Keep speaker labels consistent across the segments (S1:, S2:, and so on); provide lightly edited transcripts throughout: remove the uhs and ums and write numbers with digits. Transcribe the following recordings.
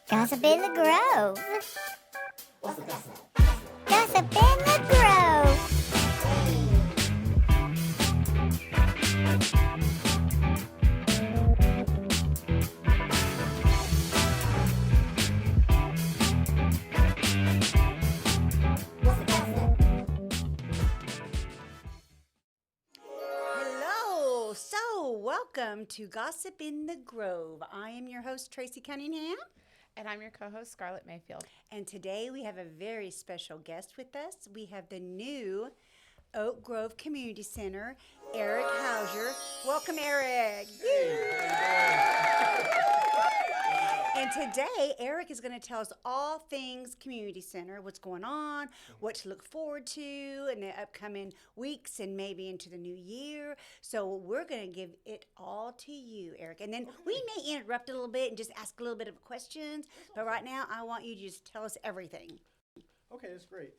S1: Gossip in the Grove. Gossip in the Grove.
S2: Hello. So, welcome to Gossip in the Grove. I am your host, Tracy Cunningham.
S3: And I'm your co-host, Scarlett Mayfield.
S2: And today we have a very special guest with us. We have the new Oak Grove Community Center, Eric Hauser. Welcome, Eric. And today, Eric is going to tell us all things Community Center, what's going on, what to look forward to in the upcoming weeks and maybe into the new year. So we're going to give it all to you, Eric. And then we may interrupt a little bit and just ask a little bit of questions. But right now, I want you to just tell us everything.
S4: Okay, that's great.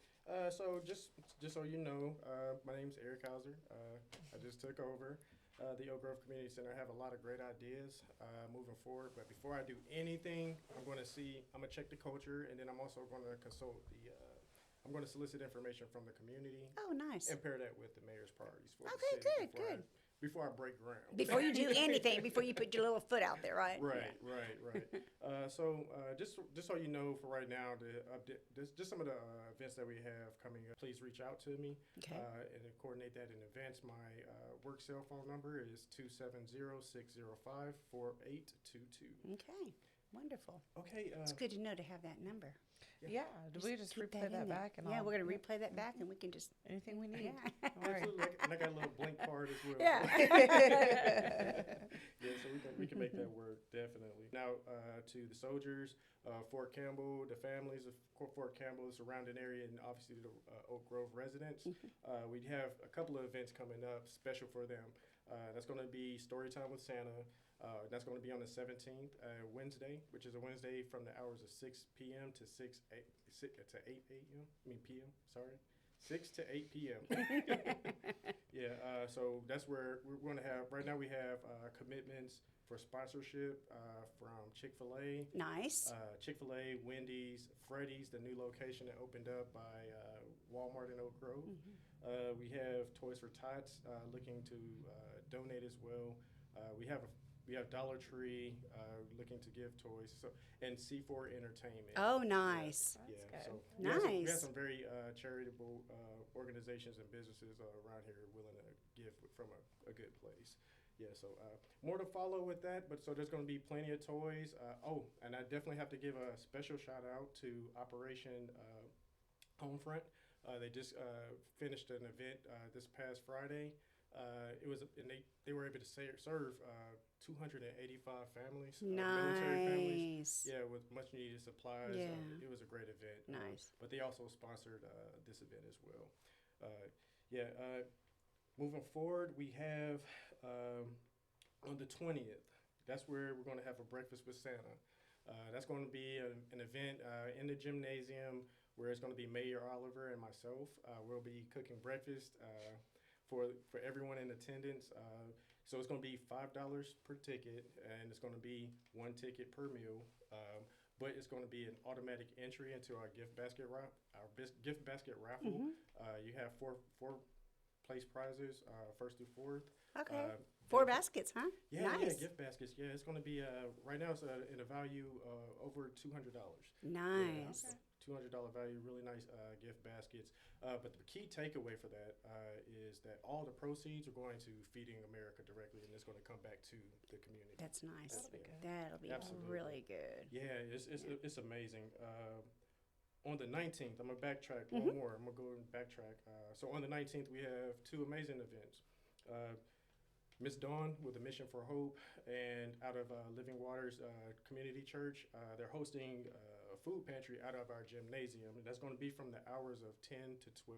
S4: So just so you know, my name's Eric Hauser. I just took over the Oak Grove Community Center. I have a lot of great ideas moving forward. But before I do anything, I'm going to check the culture, and then I'm also going to consult I'm going to solicit information from the community.
S2: Oh, nice.
S4: And pair that with the mayor's priorities for
S2: Okay,
S4: the city
S2: good.
S4: before I break ground.
S2: Before you do anything, before you put your little foot out there, right?
S4: Right. Just so you know, for right now, just some of the events that we have coming up. Please reach out to me
S2: Okay.
S4: and coordinate that in advance. My work cell phone number is 270-605-4822.
S2: Okay, wonderful.
S4: Okay.
S2: It's good to know to have that number.
S3: Yeah, do we just
S2: keep
S3: replay
S2: in
S3: that
S2: there.
S3: back?
S2: Yeah, we're going to replay that back, and we can just.
S3: Anything we need.
S2: Yeah.
S3: All right.
S4: Absolutely. And I got a little blank card as well.
S2: Yeah.
S4: Yeah, so we can make that work, definitely. Now, to the soldiers, Fort Campbell, the families of Fort Campbell, the surrounding area, and obviously the Oak Grove residents, we have a couple of events coming up special for them. That's going to be Storytime with Santa. That's going to be on the 17th, Wednesday, which is a Wednesday from the hours of 6 p.m. to 8 a.m. p.m. Sorry. 6 to 8 p.m. Yeah, so that's where we're going to have, right now we have commitments for sponsorship from Chick-fil-A.
S2: Nice.
S4: Chick-fil-A, Wendy's, Freddy's, the new location that opened up by Walmart in Oak Grove. We have Toys for Tots looking to donate as well. We have Dollar Tree looking to give toys, and C4 Entertainment.
S2: Oh, nice.
S3: That's good.
S4: We have
S2: Nice.
S4: some very charitable organizations and businesses around here willing to give from a good place. Yeah, so more to follow with that, but so there's going to be plenty of toys. And I definitely have to give a special shout out to Operation Homefront. They just finished an event this past Friday. They were able to serve 285 families, military families.
S2: Nice.
S4: Yeah, with much needed supplies.
S2: Yeah.
S4: It was a great event.
S2: Nice.
S4: But they also sponsored this event as well. Moving forward, we have on the 20th. That's where we're going to have a breakfast with Santa. That's going to be an event in the gymnasium where it's going to be Mayor Oliver and myself. We'll be cooking breakfast for everyone in attendance. So it's going to be $5 per ticket, and it's going to be one ticket per meal. But it's going to be an automatic entry into our gift basket raffle. You have four place prizes, first through fourth.
S2: Okay. 4 baskets, huh?
S4: Yeah,
S2: Nice.
S4: gift baskets. Yeah, it's going to be right now. It's in a value over $200.
S2: Nice.
S4: $200 value, really nice gift baskets. But the key takeaway for that is that all the proceeds are going to Feeding America directly, and it's going to come back to the community.
S2: That's nice.
S3: That'll be good.
S2: That'll be
S4: Absolutely.
S2: really good.
S4: Yeah, it's amazing. On the 19th, I'm going to backtrack one more. I'm going to go and backtrack. So on the 19th, we have 2 amazing events. Miss Dawn with a Mission for Hope, and out of Living Waters Community Church, they're hosting a food pantry out of our gymnasium. And that's going to be from the hours of 10 to 12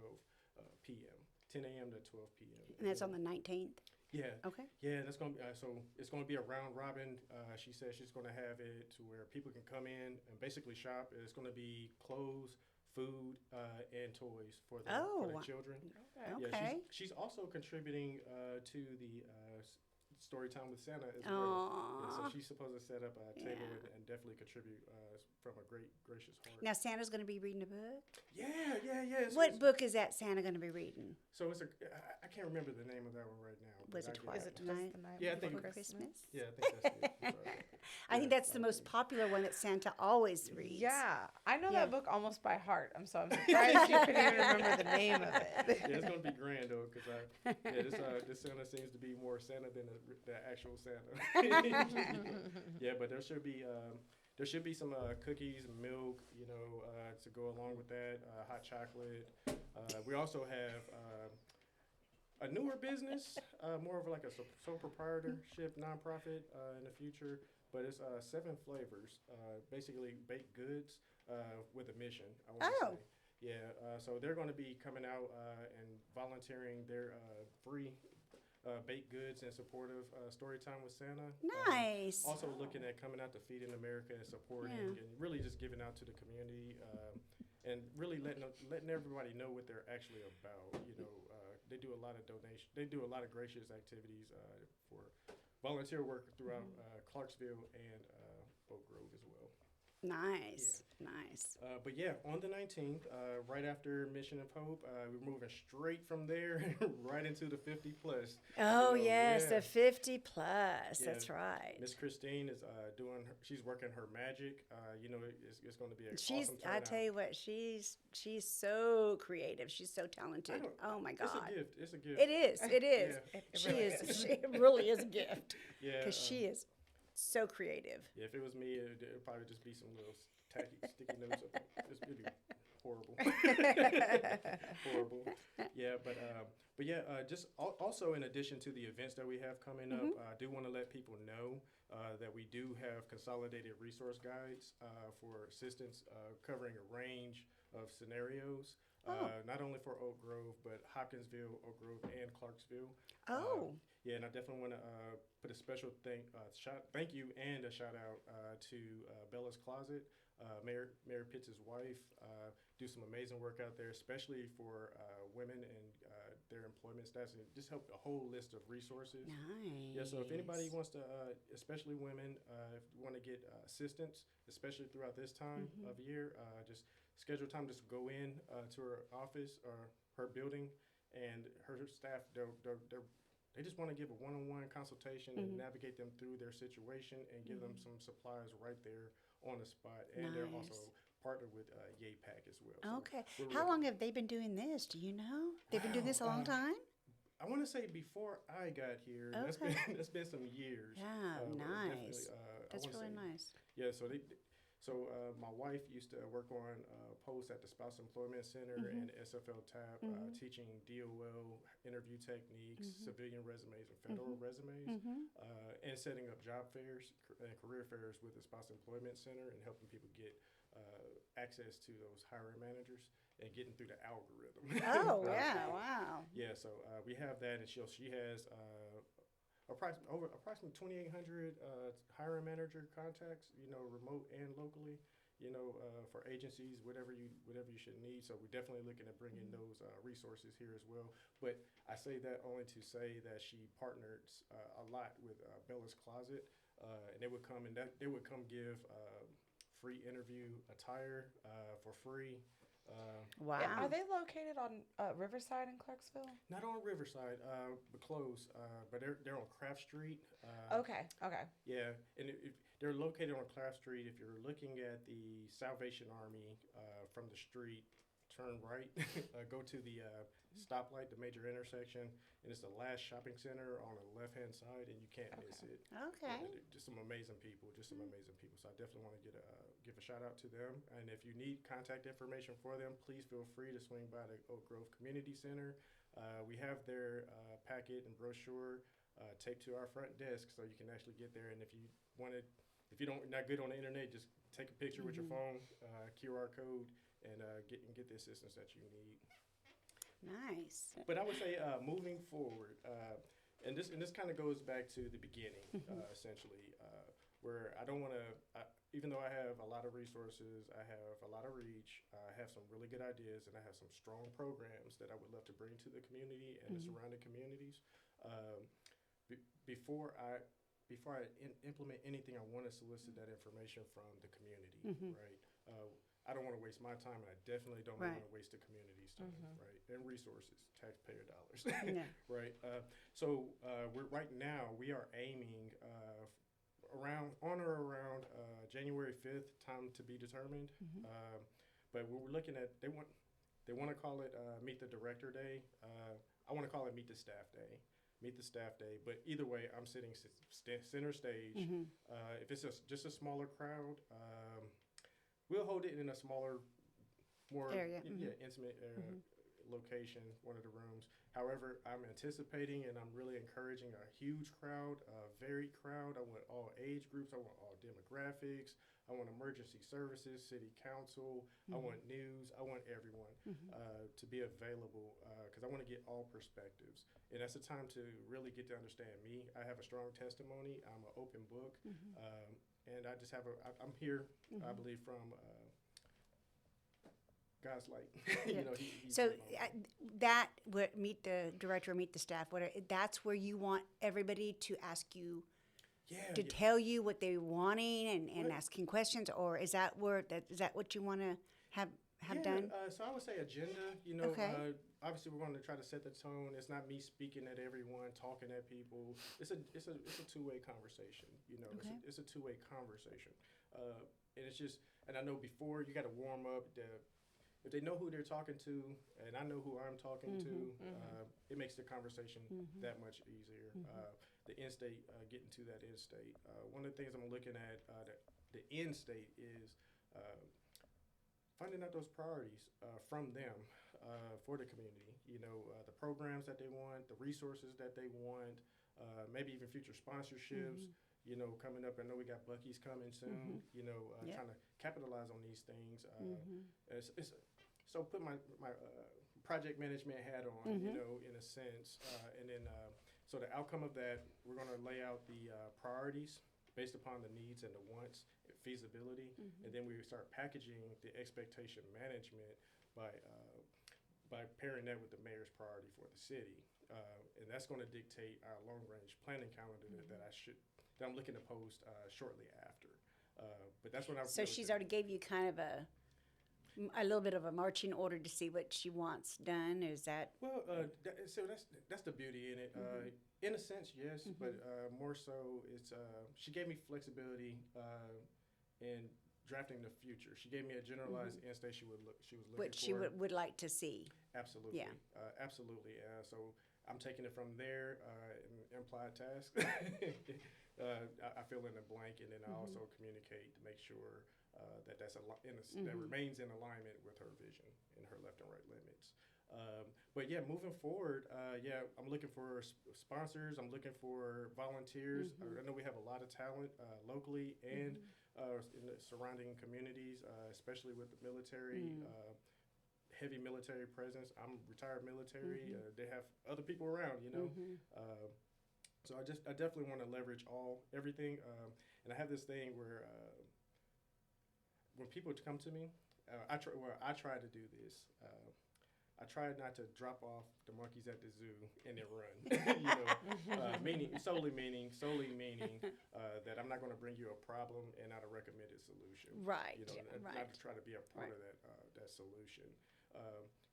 S4: p.m., 10 a.m. to 12 p.m.
S2: And that's on the 19th?
S4: Yeah.
S2: Okay.
S4: Yeah, that's going to be, so it's going to be a round robin. She says she's going to have it to where people can come in and basically shop. It's going to be clothes, food, and toys for the children.
S3: Okay.
S4: Yeah, she's also contributing to the Storytime with Santa as well. Yeah, so she's supposed to set up a table
S2: Yeah.
S4: and definitely contribute from a great, gracious heart.
S2: Now Santa's going to be reading a book.
S4: Yeah.
S2: What book is that Santa going to be reading?
S4: So it's I can't remember the name of that one right now. but
S2: Was it
S4: I get
S3: Is it Twas
S2: Night
S3: the Night
S4: Yeah, I
S3: Before
S4: think-
S2: Christmas?
S4: Yeah, I think that's it. I'm sorry.
S2: I think
S4: Yeah,
S2: that's the most popular one that Santa always reads.
S3: Yeah, I know
S2: Yeah.
S3: that book almost by heart. I'm surprised you couldn't even remember the name of it.
S4: Yeah, it's gonna be grand though, cause this Santa seems to be more Santa than the actual Santa. Yeah, but there should be some cookies, milk, to go along with that. Hot chocolate. We also have a newer business, more of like a sole proprietorship nonprofit in the future. But it's 7 flavors, basically baked goods with a mission. I want to
S2: Oh.
S4: say. Yeah, so they're going to be coming out and volunteering their free baked goods in support of Storytime with Santa.
S2: Nice.
S4: Also looking at coming out to Feed in America and supporting
S2: Yeah.
S4: and really just giving out to the community and really letting everybody know what they're actually about. They do a lot of donation. They do a lot of gracious activities for volunteer work throughout Clarksville and Oak Grove as well.
S2: Nice. Nice.
S4: But yeah, on the 19th, right after Mission of Hope, we're moving straight from there right into the 50 plus.
S2: Oh,
S4: You know,
S2: yes,
S4: yeah.
S2: the 50 plus.
S4: Yeah.
S2: That's right.
S4: Miss Christine is she's working her magic. It's going to be an
S2: She's,
S4: awesome
S2: I
S4: turnout.
S2: tell you what, she's so creative. She's so talented. Oh my God.
S4: It's a gift. It's a gift.
S2: It is. It is.
S4: Yeah.
S2: She is. She really is a gift
S4: Yeah.
S2: because she is so creative.
S4: Yeah, if it was me, it'd probably just be some little tacky, sticky notes. It'd be horrible. Horrible. Yeah, but yeah, just also in addition to the events that we have coming up, I do want to let people know that we do have consolidated resource guides for assistance covering a range of scenarios. Not only for Oak Grove, but Hopkinsville, Oak Grove, and Clarksville.
S2: Oh.
S4: Yeah, and I definitely want to put a special thank you and a shout out to Bella's Closet, Mayor Pitts' wife. Do some amazing work out there, especially for women and their employment status, and just help a whole list of resources.
S2: Nice.
S4: Yeah, so if anybody wants to, especially women, if you want to get assistance, especially throughout this time of year, just schedule time, just go in to her office or her building, and her staff, they just want to give a one-on-one consultation and navigate them through their situation and give them some supplies right there on the spot. And they're also
S2: Nice.
S4: partnered with YAPAC as well. So
S2: Okay.
S4: we're
S2: How
S4: looking-
S2: long have they been doing this? Do you know? They've been doing this a long time?
S4: I want to say before I got here.
S2: Okay.
S4: That's been some years.
S2: Yeah,
S4: but definitely,
S2: nice.
S4: I
S2: That's
S4: wanna
S2: really
S4: say-
S2: nice.
S4: Yeah, so my wife used to work on posts at the Spouse Employment Center and SFL TAP, teaching DOL interview techniques, civilian resumes, and federal resumes, and setting up job fairs and career fairs with the Spouse Employment Center and helping people get access to those hiring managers and getting through the algorithm.
S2: Oh, yeah. Wow.
S4: Yeah, so we have that, and she has approximately 2,800 hiring manager contacts, remote and locally, for agencies, whatever you should need. So we're definitely looking at bringing those resources here as well. But I say that only to say that she partners a lot with Bella's Closet, and they would come give free interview attire for free.
S2: Wow.
S3: Yeah, are they located on Riverside in Clarksville?
S4: Not on Riverside, but close. But they're on Craft Street.
S3: Okay.
S4: Yeah, and they're located on Craft Street. If you're looking at the Salvation Army from the street, turn right, go to the stoplight, the major intersection, and it's the last shopping center on the left-hand side, and you can't miss it.
S2: Okay.
S4: Yeah, just some amazing people, So I definitely want to give a shout out to them. And if you need contact information for them, please feel free to swing by the Oak Grove Community Center. We have their packet and brochure taped to our front desk, so you can actually get there. And if you're not good on the internet, just take a picture with your phone, QR code, and get the assistance that you need.
S2: Nice.
S4: But I would say moving forward, and this kind of goes back to the beginning, essentially, where I don't want to, even though I have a lot of resources, I have a lot of reach, I have some really good ideas, and I have some strong programs that I would love to bring to the community and the surrounding communities. Before before I implement anything, I want to solicit that information from the community, right? I don't want to waste my time, and I definitely don't
S2: Right.
S4: want to waste the community's time, right? And resources, taxpayer dollars,
S2: Yeah.
S4: right? So right now we are aiming on or around January 5th, time to be determined. But what we're looking at, they want to call it Meet the Director Day. I want to call it Meet the Staff Day. Meet the Staff Day. But either way, I'm sitting center stage. If it's just a smaller crowd, we'll hold it in a smaller, more
S2: Area.
S4: intimate location, one of the rooms. However, I'm anticipating and I'm really encouraging a huge crowd, a varied crowd. I want all age groups. I want all demographics. I want emergency services, city council. I want news. I want everyone to be available because I want to get all perspectives. And that's a time to really get to understand me. I have a strong testimony. I'm an open book. And I just I'm here, I believe, from God's light. You know,
S2: So that would meet the director, meet the staff. That's where you want everybody to ask you, to tell you what they're wanting and asking questions, or is that what you want to have done?
S4: So I would say agenda. You know,
S2: Okay.
S4: Obviously we're going to try to set the tone. It's not me speaking at everyone, talking at people. It's a two-way conversation. You know,
S2: Okay.
S4: it's a two-way conversation. And it's just, and I know before you got to warm up. If they know who they're talking to, and I know who I'm talking to, it makes the conversation that much easier. The end state, getting to that end state. One of the things I'm looking at, the end state is finding out those priorities from them for the community. You know, the programs that they want, the resources that they want, maybe even future sponsorships. You know, coming up, I know we got Buc-ee's coming soon. You know, trying to capitalize on these things. So put my project management hat on, you know, in a sense, and then so the outcome of that, we're going to lay out the priorities based upon the needs and the wants, feasibility, and then we start packaging the expectation management by pairing that with the mayor's priority for the city, and that's going to dictate our long-range planning calendar that I'm looking to post shortly after. But that's what I'm.
S2: So she's already gave you kind of a little bit of a marching order to see what she wants done. Is that?
S4: Well, so that's the beauty in it. In a sense, yes, but more so, it's she gave me flexibility in drafting the future. She gave me a generalized end state she was looking
S2: What
S4: for.
S2: she would like to see.
S4: Absolutely.
S2: Yeah.
S4: Absolutely. So I'm taking it from there, implied task. I fill in the blank, and then I also communicate to make sure that that remains in alignment with her vision and her left and right limits. But yeah, moving forward, I'm looking for sponsors. I'm looking for volunteers. I know we have a lot of talent locally and in the surrounding communities, especially with the military. Heavy military presence. I'm retired military. They have other people around, you know. So I definitely want to leverage everything. And I have this thing where when people come to me, I try to do this. I try not to drop off the monkeys at the zoo and then run. You know, solely meaning that I'm not going to bring you a problem and not a recommended solution.
S2: Right.
S4: You know,
S2: right.
S4: not to try to be a part of that solution.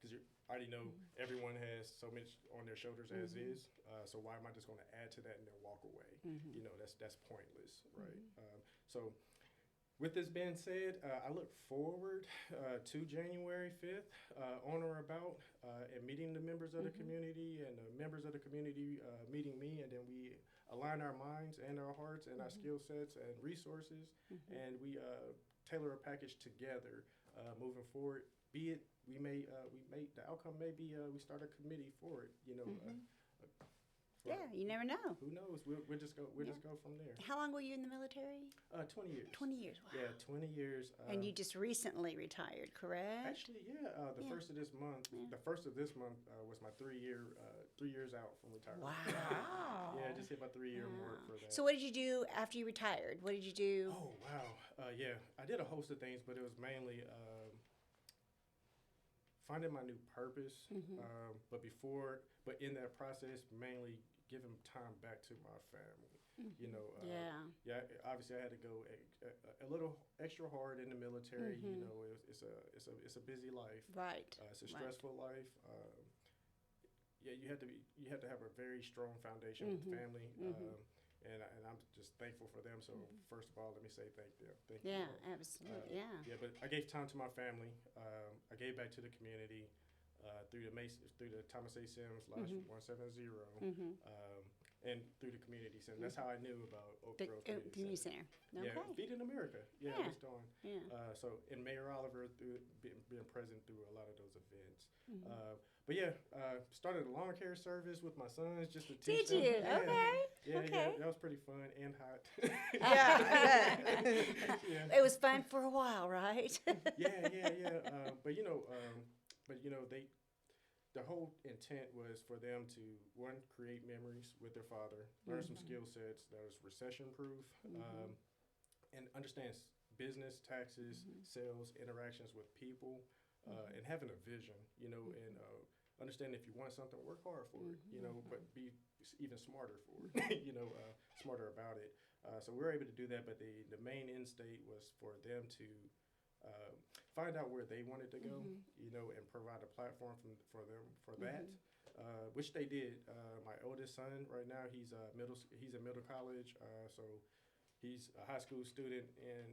S4: Because you already know everyone has so much on their shoulders as is. So why am I just going to add to that and then walk away? You know, that's pointless, right? So with this being said, I look forward to January 5th, on or about, and meeting the members of the community and the members of the community meeting me, and then we align our minds and our hearts and our skill sets and resources, and we tailor a package together moving forward. Be it the outcome may be we start a committee for it, you know.
S2: Yeah, you never know.
S4: Who knows? We'll just go from there.
S2: How long were you in the military?
S4: 20 years.
S2: 20 years. Wow.
S4: Yeah, 20 years.
S2: And you just recently retired, correct?
S4: Actually, yeah. The first of this month. The first of this month was my 3 years out from retirement.
S2: Wow.
S4: Yeah, I just hit my 3-year mark for that.
S2: So what did you do after you retired? What did you do?
S4: Oh wow. Yeah, I did a host of things, but it was mainly finding my new purpose. But in that process, mainly giving time back to my family. You know,
S2: Yeah.
S4: yeah. Obviously, I had to go a little extra hard in the military. You know, it's a busy life.
S2: Right.
S4: It's a
S2: Right.
S4: stressful life. Yeah, you have to have a very strong foundation with family. And I'm just thankful for them. So first of all, let me say thank you.
S2: Yeah,
S4: all.
S2: absolutely. Yeah.
S4: Yeah, but I gave time to my family. I gave back to the community through the Thomas A. Sims Lodge 170, and through the community center. That's how I knew about Oak
S2: The
S4: Grove
S2: Community Center. Okay.
S4: Yeah, Feeding America. Yeah,
S2: Yeah.
S4: I was doing.
S2: Yeah.
S4: So and Mayor Oliver through being present through a lot of those events. But yeah, started a lawn care service with my sons just to teach
S2: Did
S4: them.
S2: you?
S4: Yeah.
S2: Okay.
S4: Yeah,
S2: Okay.
S4: that was pretty fun and hot.
S3: Yeah, I bet.
S4: Yeah.
S2: It was fun for a while, right?
S4: Yeah. But the whole intent was for them to one create memories with their father, learn some skill sets that was recession proof, and understand business, taxes, sales, interactions with people, and having a vision. And understand if you want something, work hard for it. But be even smarter for it. Smarter about it. So we were able to do that, but the main end state was for them to find out where they wanted to go, and provide a platform for them for that, which they did. My oldest son right now, he's in middle college, so he's a high school student in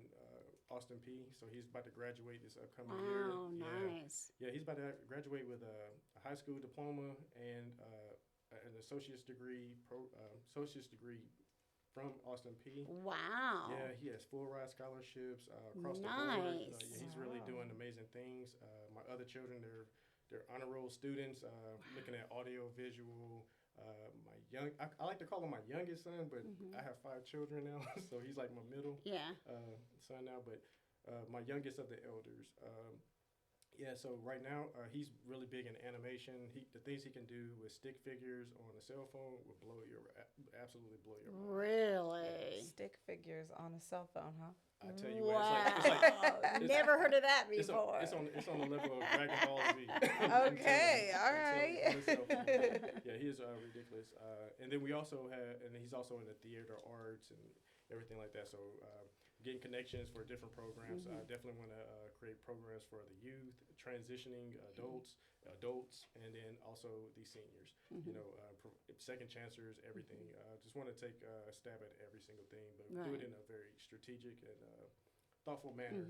S4: Austin P. So he's about to graduate this upcoming year.
S2: Wow, nice.
S4: Yeah, he's about to graduate with a high school diploma and an associate's degree from Austin P.
S2: Wow.
S4: Yeah, he has full ride scholarships across the board.
S2: Nice.
S4: Yeah, he's really doing amazing things. My other children, they're honor roll students, looking at audio, visual. I like to call him my youngest son, but I have 5 children now, so he's like my middle
S2: Yeah.
S4: son now. But my youngest of the elders. Yeah, so right now he's really big in animation. The things he can do with stick figures on a cell phone will absolutely blow your mind.
S2: Really?
S3: Stick figures on a cell phone, huh?
S4: I tell you
S2: Wow.
S4: what, it's
S2: Never heard of that
S4: it's
S2: before.
S4: on the level of Dragon Ball Z.
S3: Okay, all right.
S4: Yeah, he is ridiculous. And then we also he's also in the theater arts and everything like that. So getting connections for different programs. I definitely want to create programs for the youth, transitioning adults, and then also the seniors. Second chancers, everything. Just want to take a stab at every single thing, but do it in a very strategic and thoughtful manner.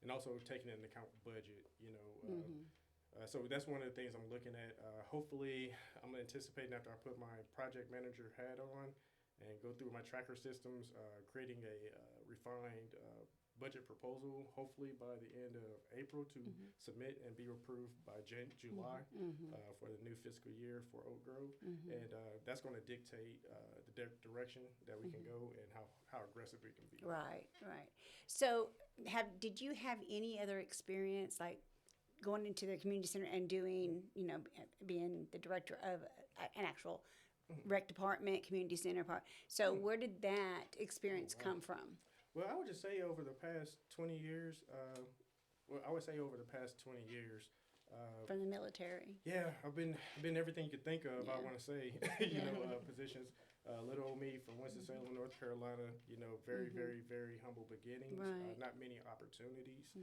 S4: And also taking into account budget. So that's one of the things I'm looking at. Hopefully, I'm anticipating after I put my project manager hat on and go through my tracker systems, creating a refined budget proposal, hopefully by the end of April to submit and be approved by July for the new fiscal year for Oak Grove. And that's going to dictate the direction that we can go and how aggressive we can be.
S2: Right. So, did you have any other experience, like going into the community center and doing, being the director of an actual rec department, community center part? So, where did that experience come from?
S4: Well, I would just say over the past 20 years,
S2: From the military.
S4: Yeah, I've been everything you could think of. I want to say, positions. Little old me from Winston-Salem, North Carolina. Very, very, very humble beginnings.
S2: Right.
S4: Not many opportunities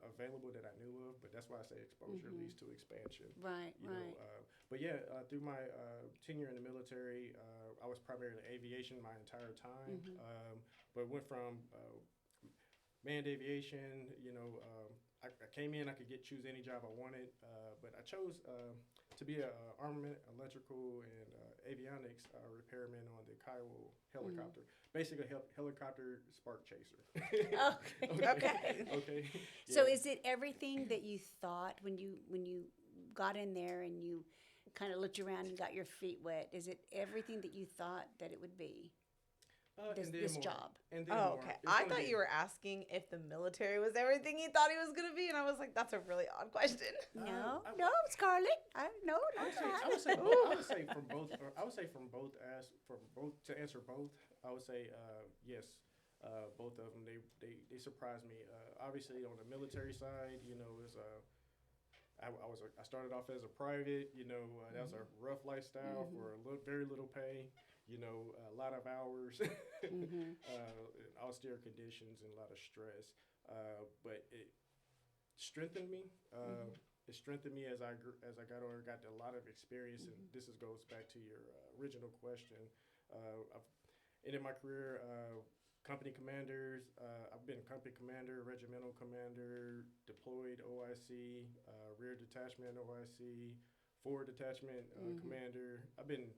S4: available that I knew of, but that's why I say exposure leads to expansion.
S2: Right.
S4: But yeah, through my tenure in the military, I was primarily aviation my entire time. But went from manned aviation. I came in, I could choose any job I wanted, but I chose to be an armament, electrical, and avionics repairman on the Kiowa helicopter. Basically, helicopter spark chaser. Okay.
S2: So
S4: Yeah.
S2: is it everything that you thought when you got in there and you kind of looked around and got your feet wet? Is it everything that you thought that it would be? This job.
S4: And then
S3: Oh,
S4: more.
S3: okay.
S4: It's
S3: I
S4: gonna
S3: thought
S4: be-
S3: you were asking if the military was everything he thought he was going to be, and I was like, that's a really odd question.
S2: No,
S4: I-
S2: no, Scarlett. No,
S4: I
S2: not
S4: would say
S2: that.
S4: both. I would say from both. I would say from both. To answer both, I would say yes. Both of them. They surprised me. Obviously, on the military side, it was I started off as a private. That was a rough lifestyle for very little pay. a lot of hours, austere conditions, and a lot of stress. But it strengthened me. It strengthened me as I got older, got a lot of experience, and goes back to your original question. I've ended my career company commanders. I've been company commander, regimental commander, deployed OIC, rear detachment OIC, forward detachment commander. I've been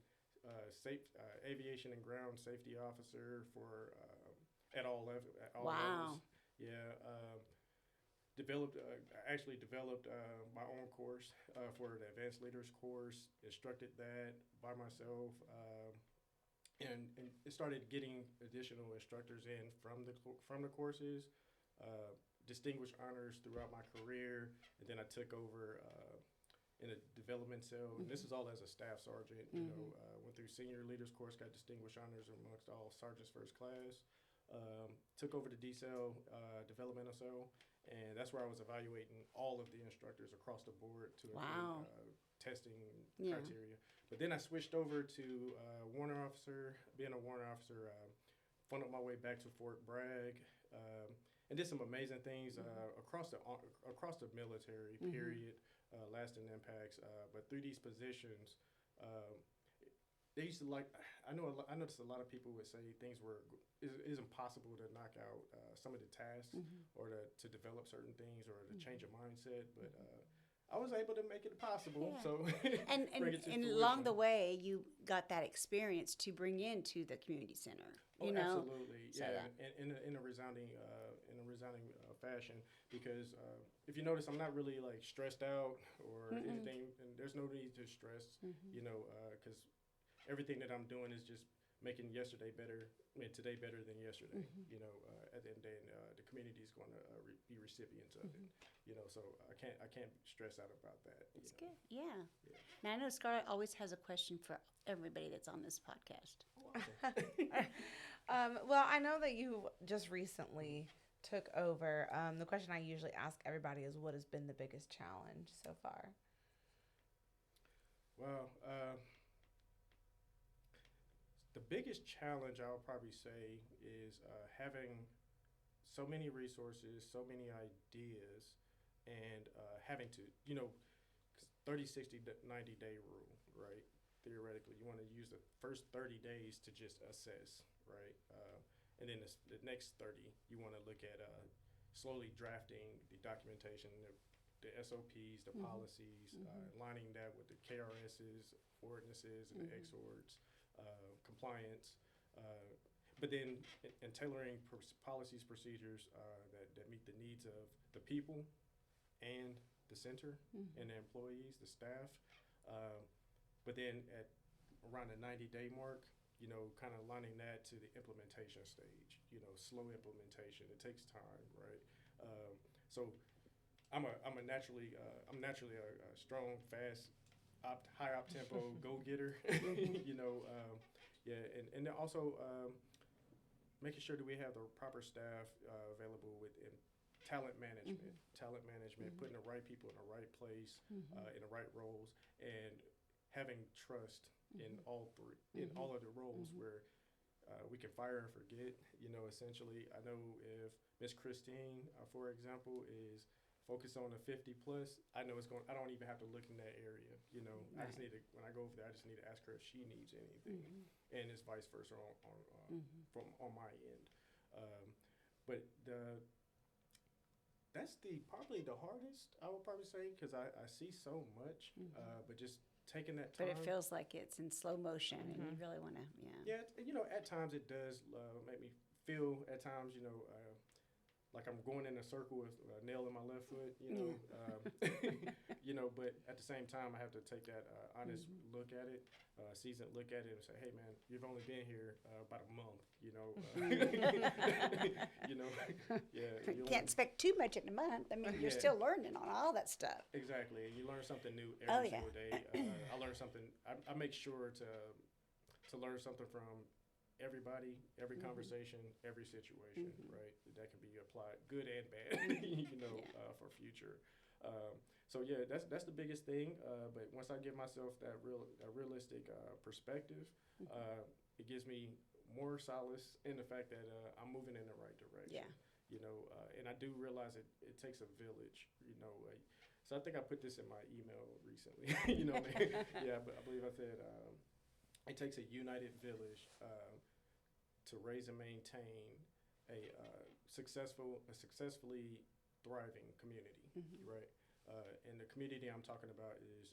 S4: aviation and ground safety officer for at all levels. Yeah. I actually developed my own course for the advanced leaders course, instructed that by myself, and it started getting additional instructors in from the courses, distinguished honors throughout my career, and then I took over in a development cell, and this is all as a staff sergeant. Went through senior leaders course, got distinguished honors amongst all sergeants first class. Took over the D-cell, developmental cell, and that's where I was evaluating all of the instructors across the board to include testing criteria. But then I switched over to warrant officer. Being a warrant officer, funneled my way back to Fort Bragg, and did some amazing things across the military period, lasting impacts. But through these positions, they used to I noticed a lot of people would say things is impossible to knock out some of the tasks or to develop certain things or to change a mindset, but I was able to make it possible. So
S2: and along the way, you got that experience to bring into the community center.
S4: Absolutely,
S2: so,
S4: in a resounding fashion. Because if you notice, I'm not really like stressed out or anything, and there's no need to stress. Because everything that I'm doing is just making today better than yesterday. At the end of the day, and the community is going to be recipients of it. So I can't stress out about that.
S2: That's good. Yeah. Now I know Scarlett always has a question for everybody that's on this podcast.
S3: Well, I know that you just recently took over. The question I usually ask everybody is, what has been the biggest challenge so far?
S4: Well, the biggest challenge I would probably say is having so many resources, so many ideas, and having to, 30, 60, 90-day rule, right? Theoretically, you want to use the first 30 days to just assess, right? And then the next 30, you want to look at slowly drafting the documentation, the SOPs, the policies, aligning that with the KRSs, ordinances, and the XORDs. Compliance, but then in tailoring policies, procedures that meet the needs of the people and the center and the employees, the staff. But then at around the 90-day mark, kind of aligning that to the implementation stage. Slow implementation. It takes time, right? So I'm naturally a strong, fast, high up tempo go getter. And then also making sure that we have the proper staff available within talent management, putting the right people in the right place, in the right roles, and having trust in all three, in all of the roles where we can fire and forget. Essentially, I know if Miss Christine, for example, is focused on the 50 plus, I know I don't even have to look in that area. I just need to, when I go over there, I just need to ask her if she needs anything, and it's vice versa on my end. But that's probably the hardest, I would probably say, because I see so much, but just taking that time.
S2: But it feels like it's in slow motion, and you really want to,
S4: Yeah, at times it does make me feel, at times, like I'm going in a circle with a nail in my left foot, but at the same time, I have to take that honest look at it, seasoned look at it, and say, hey, man, you've only been here about a month, You
S2: can't expect too much in a month. I mean, you're still learning on all that stuff.
S4: Exactly. You learn something new every single day. I learn something. I make sure to learn something from everybody, every conversation, every situation, right? That can be applied, good and bad, for future. So that's the biggest thing. But once I give myself that realistic perspective, it gives me more solace in the fact that I'm moving in the right direction.
S2: Yeah.
S4: You know, and I do realize it takes a village. You know, so I think I put this in my email recently. You know, yeah, but I believe I said it takes a united village to raise and maintain a successfully thriving community, right? And the community I'm talking about is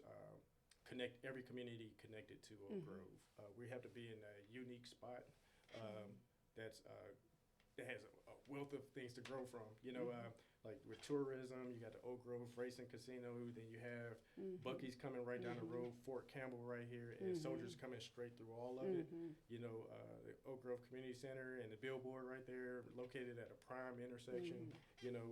S4: connect every community connected to Oak Grove. We have to be in a unique spot that's that has a wealth of things to grow from. You know, like with tourism, you got the Oak Grove Racing Casino. Then you have Bucky's coming right down the road, Fort Campbell right here, and Soldiers coming straight through all of it. You know, the Oak Grove Community Center and the billboard right there, located at a prime intersection. You know,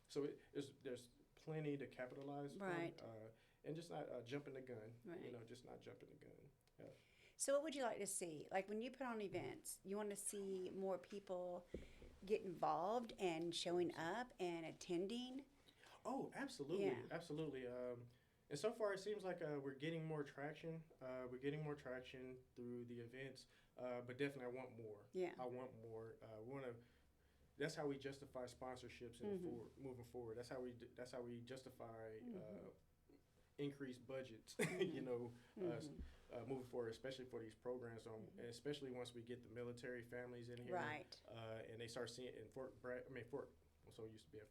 S4: so there's plenty to capitalize
S2: Right.
S4: on, and just not jumping the gun.
S2: Right.
S4: You know, just not jumping the gun.
S2: So what would you like to see? Like when you put on events, you want to see more people get involved and showing up and attending?
S4: Oh, absolutely,
S2: Yeah.
S4: absolutely. And so far, it seems like we're getting more traction. We're getting more traction through the events, but definitely, I want more.
S2: Yeah.
S4: I want more. We want to. That's how we justify sponsorships in moving forward. That's how we justify increased budgets. You know, moving forward, especially for these programs, and especially once we get the military families in here,
S2: Right.
S4: And they start seeing in Fort I'm so used to be at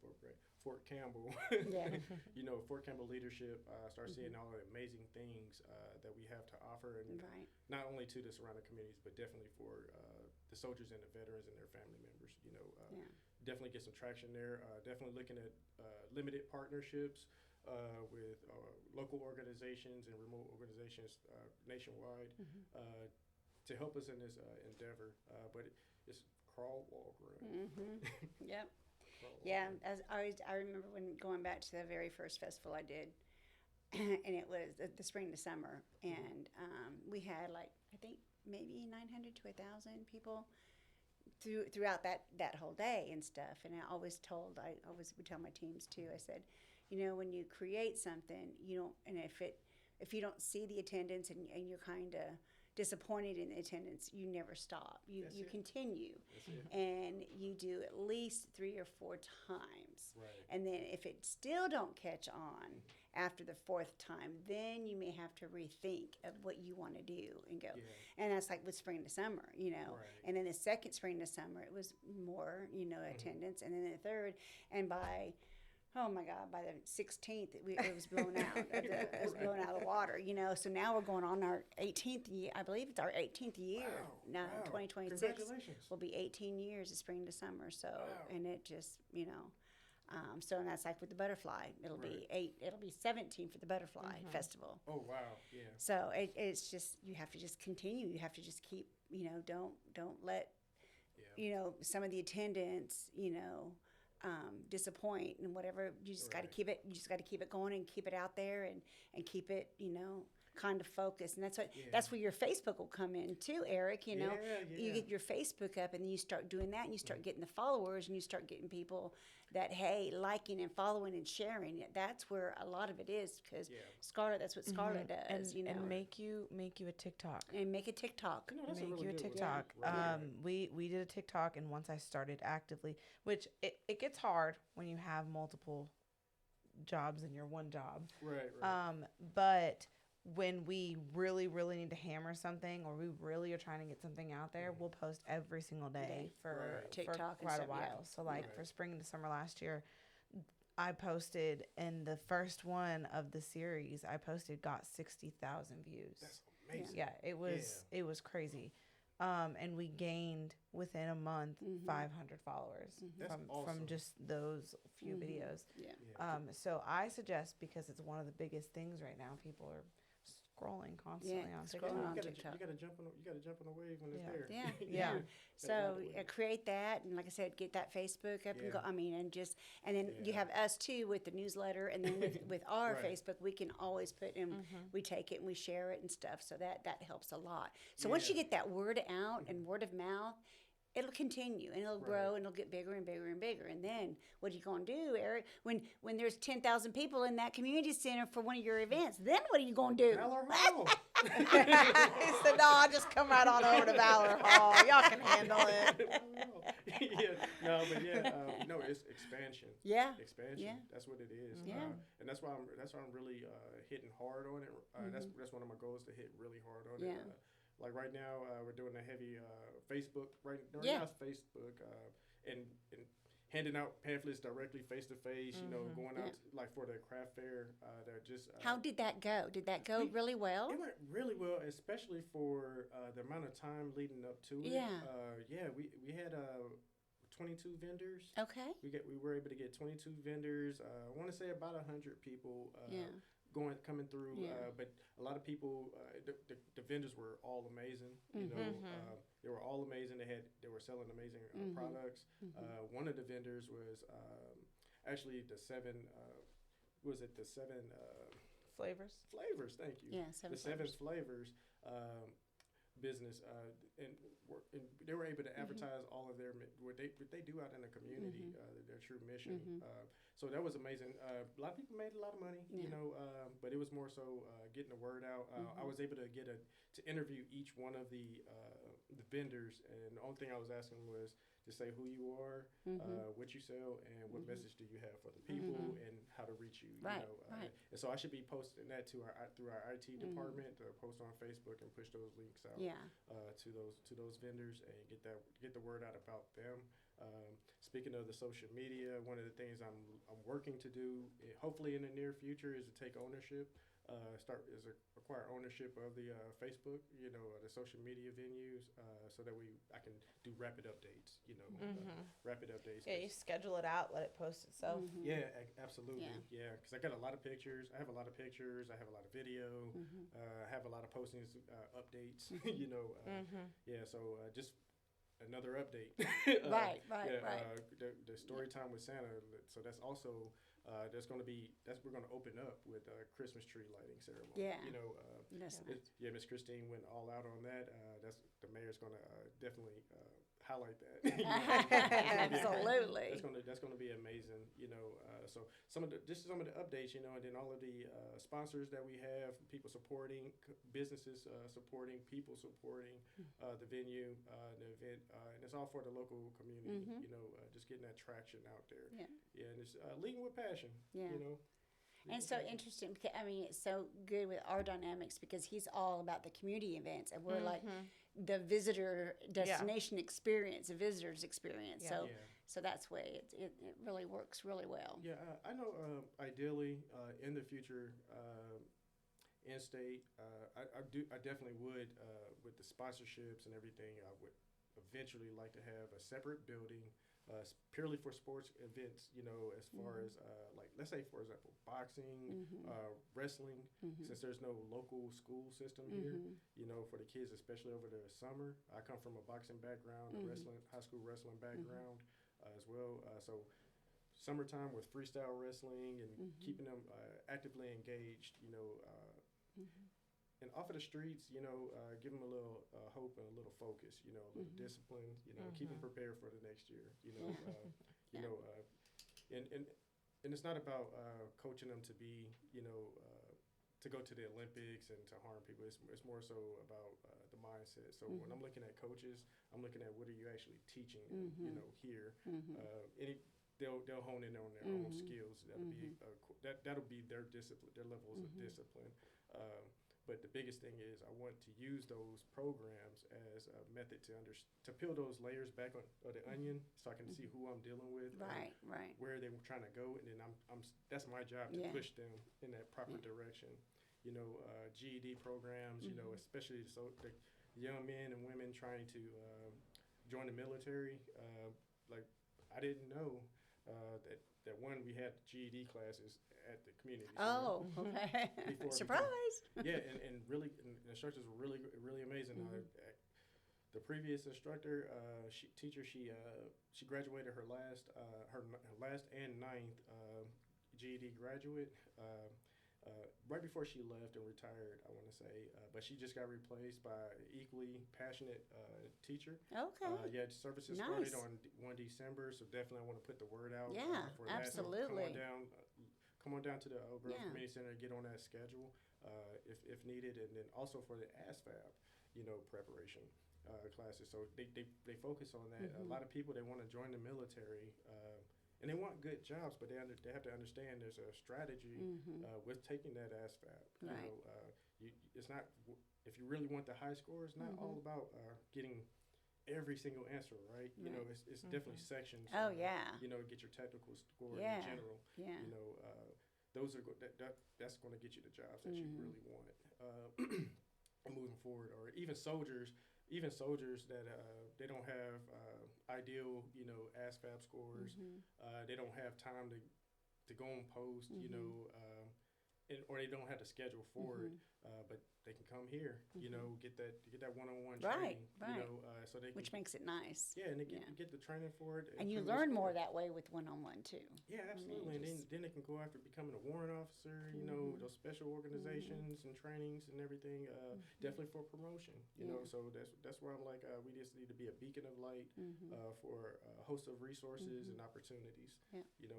S4: Fort Campbell.
S2: Yeah.
S4: You know, Fort Campbell leadership start seeing all the amazing things that we have to offer, and
S2: Right.
S4: not only to the surrounding communities, but definitely for the soldiers and the veterans and their family members. You know,
S2: Yeah.
S4: definitely get some traction there. Definitely looking at limited partnerships with local organizations and remote organizations nationwide to help us in this endeavor. But it's crawl, walk, run.
S2: Yep.
S4: Crawl, walk,
S2: Yeah,
S4: run.
S2: as I remember when going back to the very first festival I did, and it was the spring to summer, and we had like I think maybe 900 to 1,000 people throughout that whole day and stuff. And I always would tell my teams too. I said, you know, when you create something, you don't, and if you don't see the attendance and you're kind of disappointed in the attendance, you never stop. You
S4: That's it.
S2: continue,
S4: That's it.
S2: and you do at least 3 or 4 times.
S4: Right.
S2: And then if it still don't catch on after the 4th time, then you may have to rethink of what you want to do and go.
S4: Yeah.
S2: And that's like with spring to summer, you know.
S4: Right.
S2: And then the second spring to summer, it was more, you know, attendance. And then the third, and by the 16th, it was blown out. It was blown out of the water, you know. So now we're going on our 18th year. I believe it's our 18th year.
S4: Wow,
S2: Now,
S4: wow.
S2: 2026
S4: Congratulations.
S2: will be 18 years of spring to summer. So,
S4: Wow.
S2: and it just, you know. So and that's like with the butterfly. It'll be 8. It'll be 17 for the butterfly festival.
S4: Oh wow, yeah.
S2: So it's just you have to just continue. You have to just keep. You know, don't let
S4: Yeah.
S2: you know some of the attendance. You know. Disappoint and whatever. You just got to
S4: Right.
S2: keep it. You just got to keep it going and keep it out there and keep it. You know. Kind of focused, and that's where your Facebook will come in too, Eric. You know,
S4: Yeah,
S2: you
S4: yeah.
S2: get your Facebook up, and then you start doing that, and you start getting the followers, and you start getting people that liking and following and sharing it. That's where a lot of it is, because
S4: Yeah.
S2: Scarlett. That's what Scarlett does. You know,
S3: and make you a TikTok.
S2: and make a TikTok.
S4: You know, that's a
S3: Make
S4: really
S3: you a
S4: good one.
S3: TikTok.
S4: Right.
S3: We did a TikTok, and once I started actively, which it gets hard when you have multiple jobs in your one job.
S4: Right.
S3: But when we really, really need to hammer something, or we really are trying to get something out there, we'll post every single day for,
S4: Right.
S3: for
S2: TikTok and
S3: quite a
S2: stuff, yeah.
S3: while. So like
S4: Right.
S3: for spring to summer last year, I posted in the first one of the series, I posted got 60,000 views.
S4: That's amazing.
S3: Yeah, it was crazy. And we gained within a month 500 followers
S4: That's
S3: from
S4: awesome.
S3: just those few videos.
S2: Yeah.
S4: Yeah.
S3: So I suggest, because it's one of the biggest things right now, people are scrolling constantly
S2: Yeah,
S3: on
S2: scrolling
S3: TikTok.
S2: on
S4: you gotta
S2: TikTok.
S4: you gotta jump on the wave when it's
S3: Yeah.
S4: there.
S2: Yeah,
S3: Yeah.
S2: yeah. So create that, and like I said, get that Facebook up and go.
S4: Yeah.
S2: I mean, and then you
S4: Yeah.
S2: have us too with the newsletter, and then with our
S4: Right.
S2: Facebook, we can always put in. We take it and we share it and stuff. So that helps a lot. So once you
S4: Yeah.
S2: get that word out and word of mouth, it'll continue and it'll grow and it'll get bigger and bigger and bigger. And then what are you going to do, Eric? When there's 10,000 people in that community center for one of your events, then what are you going to do?
S4: Valor Hall.
S3: He said, "No, I'll just come right on over to Valor Hall. Y'all can handle it."
S4: No, it's expansion.
S2: Yeah.
S4: Expansion.
S2: Yeah.
S4: That's what it is.
S2: Yeah.
S4: And that's why I'm really hitting hard on it. That's one of my goals, to hit really hard on
S2: Yeah.
S4: it. Like right now, we're doing a heavy Facebook. Right now, it's Facebook and handing out pamphlets directly face to face. You know, going out like for the craft fair. They're just.
S2: How did that go? Did that go really well?
S4: It went really well, especially for the amount of time leading up to it.
S2: Yeah.
S4: We had 22 vendors.
S2: Okay.
S4: We were able to get 22 vendors. I want to say about 100 people coming through. But a lot of people, the vendors were all amazing. You know, they were all amazing. They were selling amazing products. One of the vendors was actually the seven. The seven?
S3: Flavors.
S4: Flavors. Thank you.
S2: Yeah,
S4: the seven flavors. Business and they were able to advertise all of what they do out in the community, their true mission. So that was amazing. A lot of people made a lot of money, you know, but it was more so getting the word out. I was able to to interview each one of the vendors, and the only thing I was asking was to say who you are, what you sell, and what message do you have for the people, and how to reach you.
S2: Right,
S4: you know, and so I should be posting that through our IT department, to post on Facebook and push those links out to those vendors and get the word out about them. Speaking of the social media, one of the things I'm working to do, hopefully in the near future, is to take ownership. Acquire ownership of the Facebook, you know, the social media venues, so that I can do rapid updates, you know, rapid updates.
S3: Yeah, you schedule it out, let it post itself.
S4: Yeah, absolutely. Yeah, because I got a lot of pictures. I have a lot of pictures. I have a lot of video. I have a lot of postings, updates. You know, yeah. So just another update.
S2: Right.
S4: The story time with Santa. So that's also. We're going to open up with a Christmas tree lighting ceremony.
S2: Yeah.
S4: You know,
S2: That's nice.
S4: Miss Christine went all out on that. The mayor's going to definitely highlight that.
S2: Absolutely.
S4: That's going to be amazing. You know, so some of the updates. You know, and then all of the sponsors that we have, people supporting, businesses supporting, people supporting the venue, the event, and it's all for the local community. You know, just getting that traction out there. Yeah, and it's leading with passion.
S2: Yeah.
S4: You know.
S2: And it's so interesting because it's so good with our dynamics because he's all about the community events, and we're like the visitor destination experience, the visitor's experience.
S3: Yeah.
S2: So that's way it really works really well.
S4: Yeah, I know. Ideally, in the future, in state, I definitely would with the sponsorships and everything. I would eventually like to have a separate building. Purely for sports events, you know, as far as like, let's say, for example, boxing, wrestling, since there's no local school system here, you know, for the kids, especially over the summer. I come from a boxing background, a high school wrestling background as well. So summertime with freestyle wrestling and keeping them actively engaged, you know, and off of the streets, you know, give them a little hope and a little focus, you know, a little discipline, you know, keep them prepared for the next year, you know, you know, and it's not about coaching them to be, you know, to go to the Olympics and to harm people. It's more so about the mindset. So when I'm looking at coaches, I'm looking at what are you actually teaching them, you know, here. They'll hone in on their own skills. That'll be their discipline, their levels of discipline. But the biggest thing is I want to use those programs as a method to peel those layers back on the onion, so I can see who I'm dealing with,
S2: Right.
S4: where they're trying to go, and then that's my job to push them in that proper direction. You know, GED programs. You know, especially the young men and women trying to join the military. Like I didn't know that we had GED classes at the community center.
S2: Oh, okay. Surprise.
S4: Yeah, and really, and the instructors were really amazing. The previous instructor, she graduated her last and ninth GED graduate. right before she left and retired, I want to say, but she just got replaced by an equally passionate teacher.
S2: Okay.
S4: Yeah, services
S2: Nice.
S4: started on 1 December, so definitely I want to put the word out
S2: Yeah,
S4: for that. So
S2: absolutely.
S4: come on down to the Oak Grove
S2: Yeah.
S4: Community Center and get on that schedule if needed, and then also for the ASVAB, preparation classes. So they focus on that. A lot of people, they want to join the military. And they want good jobs, but they have to understand there's a strategy with taking that ASVAB.
S2: Right.
S4: It's not, if you really want the high score, it's not all about getting every single answer right. You know, it's definitely sections.
S2: Oh, yeah.
S4: Get your technical score
S2: Yeah.
S4: in general.
S2: Yeah.
S4: Those are that's going to get you the jobs that you really want. Moving forward, or even soldiers that they don't have ideal, ASVAB scores. They don't have time to go on post, or they don't have the schedule for it. But they can come here, get that one-on-one
S2: Right,
S4: training,
S2: right.
S4: so they
S2: Which
S4: can,
S2: makes it nice.
S4: yeah, and they get the training for it.
S2: And you
S4: improve their
S2: learn more
S4: score.
S2: that way with one-on-one too.
S4: Yeah, absolutely. And then they can go after becoming a warrant officer, those special organizations and trainings and everything, definitely for promotion, so that's where I'm like, we just need to be a beacon of light for a host of resources and opportunities,
S2: Yeah.
S4: And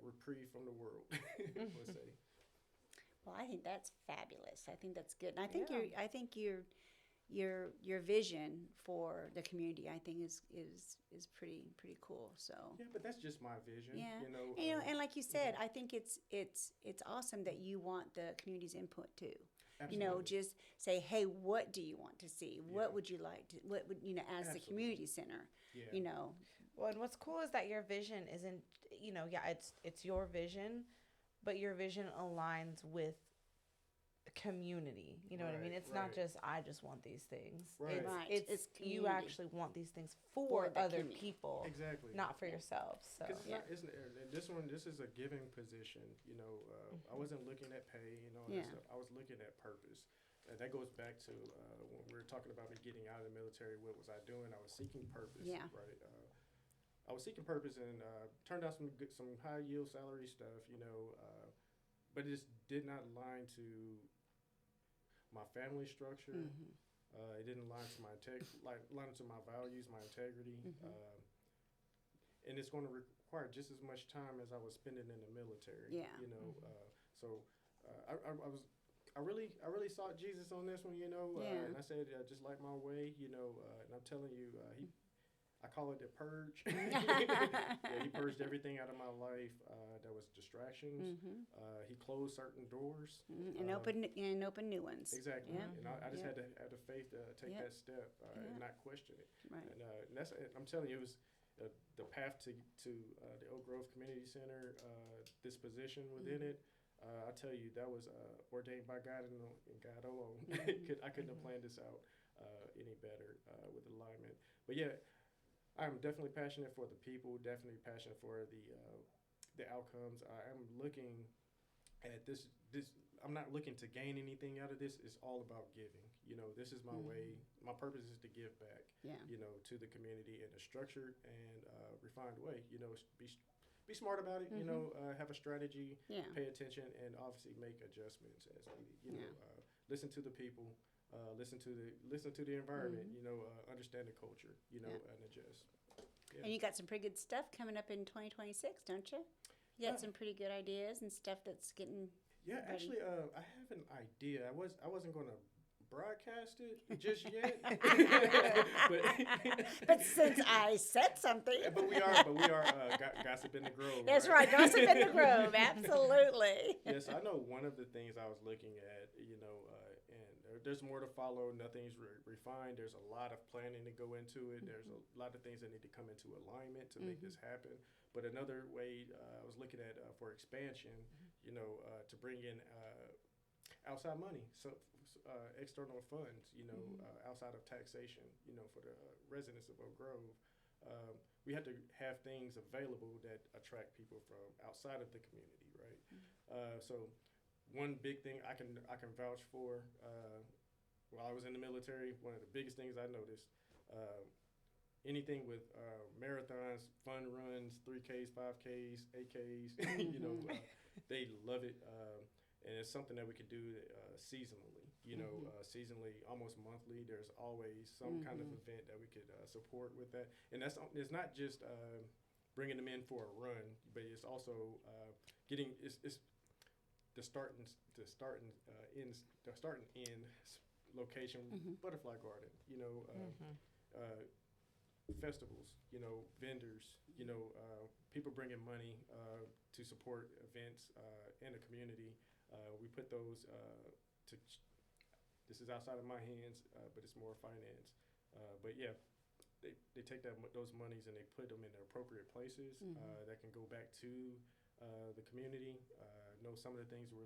S4: reprieve from the world, let's say.
S2: Well, I think that's fabulous. I think that's good. And I think
S3: Yeah.
S2: your vision for the community, I think is pretty cool. So
S4: Yeah, but that's just my vision,
S2: yeah. And like you said, I think it's awesome that you want the community's input too.
S4: Absolutely.
S2: Just say, hey, what do you want to see?
S4: Yeah.
S2: What would you like to? What would as the
S4: Absolutely.
S2: community center?
S4: Yeah.
S3: Well, and what's cool is that your vision isn't, it's your vision, but your vision aligns with community. You know what I mean?
S4: Right,
S3: It's not
S4: right.
S3: just I just want these things.
S4: Right.
S2: Right.
S3: It's you
S2: community.
S3: actually want these things for
S2: the
S3: other
S2: community.
S3: people,
S4: Exactly.
S3: not for yourself. So
S4: Because this is a giving position. I wasn't looking at pay and all
S2: Yeah.
S4: that stuff. I was looking at purpose. And that goes back to when we were talking about me getting out of the military. What was I doing? I was seeking purpose.
S2: Yeah.
S4: Right. I was seeking purpose and turned out some high yield salary stuff. But it just did not align to my family structure. It didn't align to align to my values, my integrity. And it's going to require just as much time as I was spending in the military.
S2: Yeah.
S4: So I really sought Jesus on this one. And I said, just like my way. And I'm telling you, I call it the purge. He purged everything out of my life that was distractions. He closed certain doors
S2: And open new ones.
S4: Exactly.
S2: Yeah.
S4: And I just
S2: Yeah.
S4: had to have the faith to take
S2: Yeah.
S4: that step and
S2: Yeah.
S4: not question it.
S2: Right.
S4: And that's, I'm telling you, it was the path to the Oak Grove Community Center, this position within it. I tell you, that was ordained by God and God alone. I couldn't have planned this out any better with alignment. But yeah, I'm definitely passionate for the people. Definitely passionate for the outcomes. I'm looking at this. I'm not looking to gain anything out of this. It's all about giving. This is my way. My purpose is to give back.
S2: Yeah.
S4: To the community in a structured and refined way. Be smart about it. Have a strategy.
S2: Yeah.
S4: Pay attention, and obviously make adjustments as needed. Listen to the people. Listen to the environment. Understand the culture. And adjust. Yeah.
S2: And you got some pretty good stuff coming up in 2026, don't you? You got some pretty good ideas and stuff that's getting.
S4: Yeah,
S2: ready.
S4: actually, I have an idea. I wasn't going to broadcast it just yet.
S2: But since I said something.
S4: but we are Gossip in the Grove.
S2: That's right, Gossip in the Grove, absolutely.
S4: Yes, I know one of the things I was looking at, and there's more to follow. Nothing's refined. There's a lot of planning to go into it. There's a lot of things that need to come into alignment to make this happen. But another way I was looking at for expansion, to bring in outside money, so external funds, outside of taxation, for the residents of Oak Grove. We have to have things available that attract people from outside of the community, right? So one big thing I can vouch for, while I was in the military, one of the biggest things I noticed, anything with marathons, fun runs, 3Ks, 5Ks, 8Ks, they love it. and it's something that we could do seasonally. Seasonally, almost monthly. There's always some kind of event that we could support with that, and it's not just bringing them in for a run, but it's also getting it's the starting end location, Butterfly Garden. Festivals, vendors, people bringing money to support events in the community. We put those to. This is outside of my hands, but it's more finance. But yeah, they take those monies and they put them in the appropriate places that can go back to the community. Know some of the things that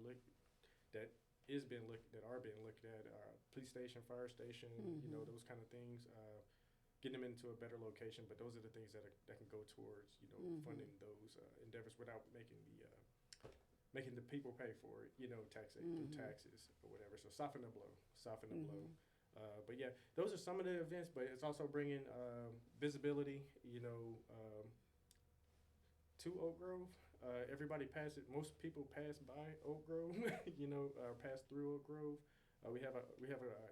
S4: are being looked at, police station, fire station, those kind of things. Getting them into a better location, but those are the things that can go towards funding those endeavors without making the people pay for it, through taxes or whatever. So soften the blow. But yeah, those are some of the events, but it's also bringing visibility, to Oak Grove. Most people pass by Oak Grove, pass through Oak Grove. We have a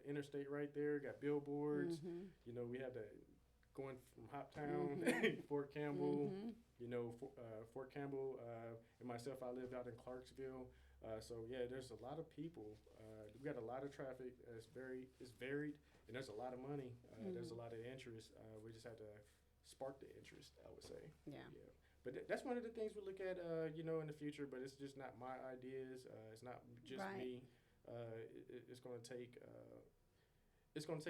S4: interstate right there. Got billboards. We have going from Hoptown, Fort Campbell. Fort Campbell and myself. I live out in Clarksville. So yeah, there's a lot of people. We got a lot of traffic. It's varied, and there's a lot of money. There's a lot of interest. We just had to spark the interest, I would say.
S2: Yeah.
S4: But that's one of the things we look at, in the future. But it's just not my ideas. It's not just me. It's going to take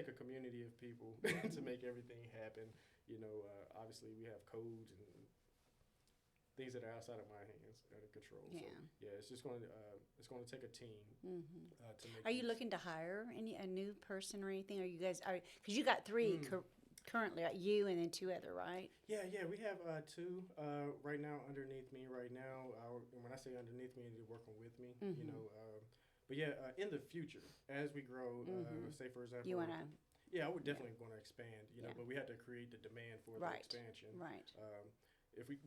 S4: a community of people to make everything happen. Obviously we have codes and things that are outside of my hands out of control.
S2: Yeah.
S4: So, yeah, it's just going to take a team to make.
S2: Are you looking to hire a new person or anything? Are you guys because you got three currently, you and then two other, right?
S4: Yeah, we have two right now underneath me right now. And when I say underneath me, they're working with me. But yeah, in the future, as we grow, say for example,
S2: You want to.
S4: Yeah, I would definitely want to expand, but we have to create the demand for the expansion.
S2: Right.
S4: If we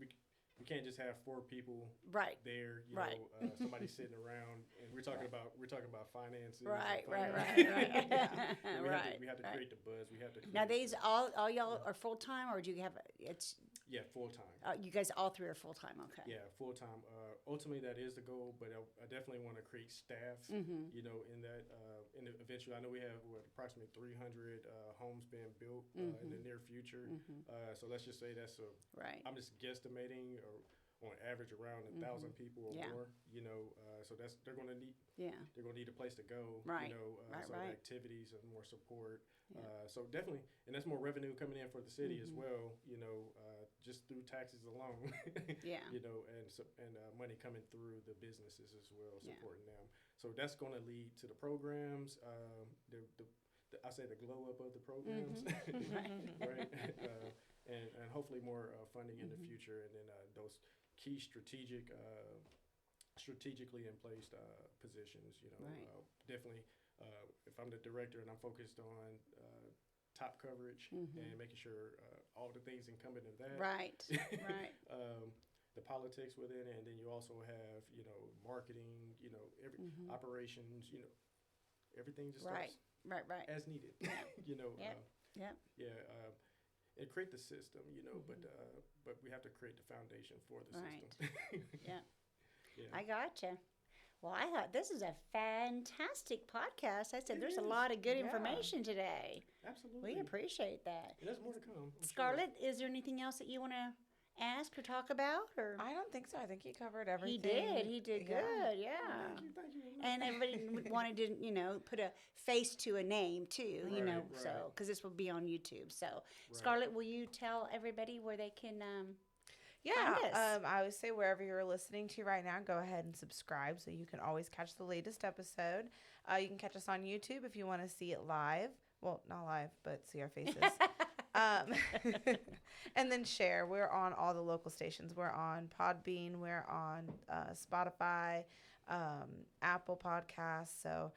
S4: can't just have 4 people there, somebody sitting around, and we're talking about finances.
S2: Right.
S4: We have to create the buzz. We have to.
S2: Now these all y'all are full time, or do you have it's?
S4: Yeah, full time.
S2: You guys all 3 are full time. Okay.
S4: Yeah, full time. Ultimately, that is the goal, but I definitely want to create staff. In that, and eventually, I know we have approximately 300 homes being built in the near future. So let's just say that's I'm just guesstimating, or on average around 1,000 people or more. So they're going to need.
S2: Yeah.
S4: They're going to need a place to go. So activities and more support. So definitely, and that's more revenue coming in for the city as well. Just through taxes alone. And money coming through the businesses as well, supporting them. So that's going to lead to the programs. I say the glow up of the programs, right? And hopefully more funding in the future, and then those key strategically in placed positions. Definitely. If I'm the director and I'm focused on top coverage and making sure all the things incumbent in that.
S2: Right.
S4: The politics within it, and then you also have marketing, every operations, everything just starts as needed. And create the system, but we have to create the foundation for the system.
S2: I gotcha. Well, I thought this is a fantastic podcast. I said there's a lot of good information today.
S4: Absolutely.
S2: We appreciate that.
S4: And there's more to come.
S2: Scarlett, is there anything else that you want to ask or talk about? Or
S3: I don't think so. I think he covered everything.
S2: He did good. Yeah.
S4: Thank you.
S2: And everybody wanted to, put a face to a name too, so because this will be on YouTube. So, Scarlett, will you tell everybody where they can?
S3: I would say wherever you're listening to right now, go ahead and subscribe so you can always catch the latest episode. You can catch us on YouTube if you want to see it live. Well, not live, but see our faces. And then share. We're on all the local stations. We're on Podbean. We're on Spotify, Apple Podcasts. So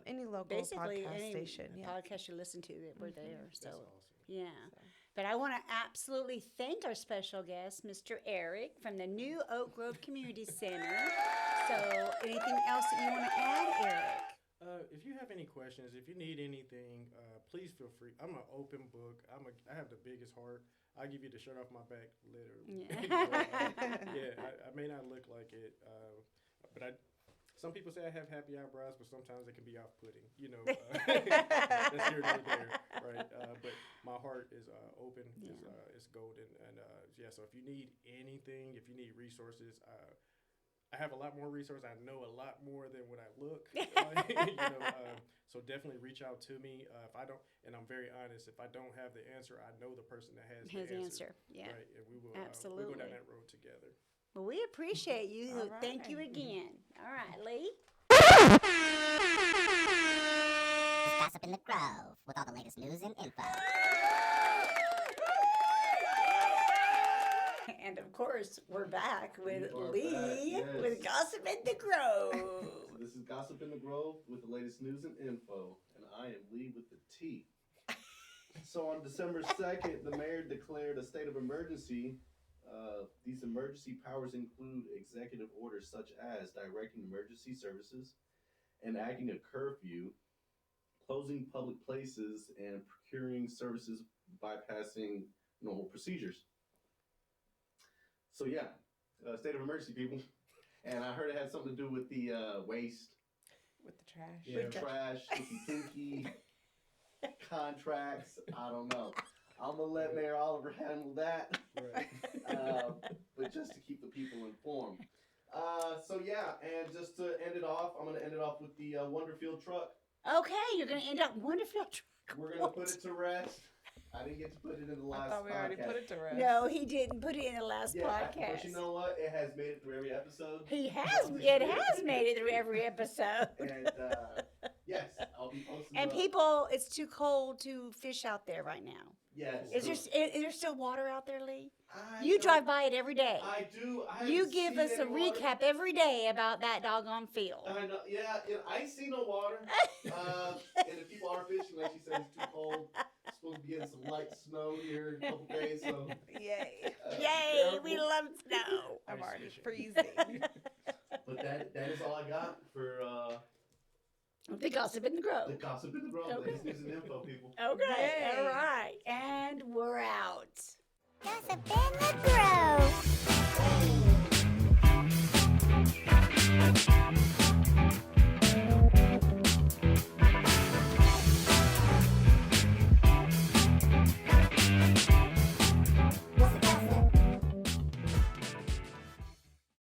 S3: any local
S2: Basically,
S3: podcast
S2: any
S3: station.
S2: podcast you listen to, that we're there. So,
S4: That's awesome.
S2: yeah. But I want to absolutely thank our special guest, Mr. Eric from the new Oak Grove Community Center. So, anything else that you want to add, Eric?
S4: If you have any questions, if you need anything, please feel free. I'm an open book. I have the biggest heart. I'll give you the shirt off my back, literally.
S2: Yeah.
S4: I may not look like it, but some people say I have happy eyebrows, but sometimes they can be off-putting. That's here nor there, right? But my heart is open. It's golden, and so if you need anything, if you need resources, I have a lot more resources. I know a lot more than what I look. So definitely reach out to me. If I don't, and I'm very honest, if I don't have the answer, I know the person that has the answer.
S2: Yeah.
S4: Right, and we will
S2: Absolutely.
S4: we'll go down that road together.
S2: Well, we appreciate you.
S3: All right.
S2: Thank you again. All right, Lee.
S1: Just gossip in the Grove with all the latest news and info.
S2: And of course, we're back with
S5: We are
S2: Lee
S5: back, yes.
S2: with Gossip in the Grove.
S5: So this is Gossip in the Grove with the latest news and info, and I am Lee with the T. So on December 2nd, the mayor declared a state of emergency. These emergency powers include executive orders such as directing emergency services, enacting a curfew, closing public places, and procuring services bypassing normal procedures. So yeah, state of emergency, people. And I heard it had something to do with the waste,
S3: With the trash.
S4: Yeah.
S5: trash, pinky contracts. I don't know. I'm gonna let Mayor Oliver handle that,
S4: Right.
S5: but just to keep the people informed. So yeah, and just to end it off, I'm gonna end it off with the Wonderfield truck.
S2: Okay, you're going to end up wonderful.
S5: We're gonna put it to rest. I didn't get to put it in the last
S3: I thought we already
S5: podcast.
S3: put it to rest.
S2: No, he didn't put it in the last
S5: Yeah,
S2: podcast.
S5: but you know what? It has made it through every episode.
S2: He has. It has made it through every episode.
S5: And yes, I'll be posting.
S2: And people, it's too cold to fish out there right now.
S5: Yes.
S2: Is there still water out there, Lee?
S5: I
S2: You
S5: don't-
S2: drive by it every day.
S5: I do. I
S2: You
S5: haven't
S2: give
S5: seen
S2: us a
S5: any water.
S2: recap every day about that doggone field.
S5: I know. Yeah, I see no water. And if people are fishing, like she said, it's too cold. It's supposed to be getting some light snow here in a couple days. So
S3: Yay.
S2: Yay,
S5: careful.
S2: we love snow.
S3: I'm
S4: Ice
S3: already
S4: fishing.
S3: freezing.
S5: But that is all I got for
S2: The Gossip in the
S5: the
S2: Grove.
S5: Gossip in the Grove.
S2: Okay.
S5: Latest news and info, people.
S2: Okay,
S3: Yay.
S2: all right. And we're out.
S1: Gossip in the Grove.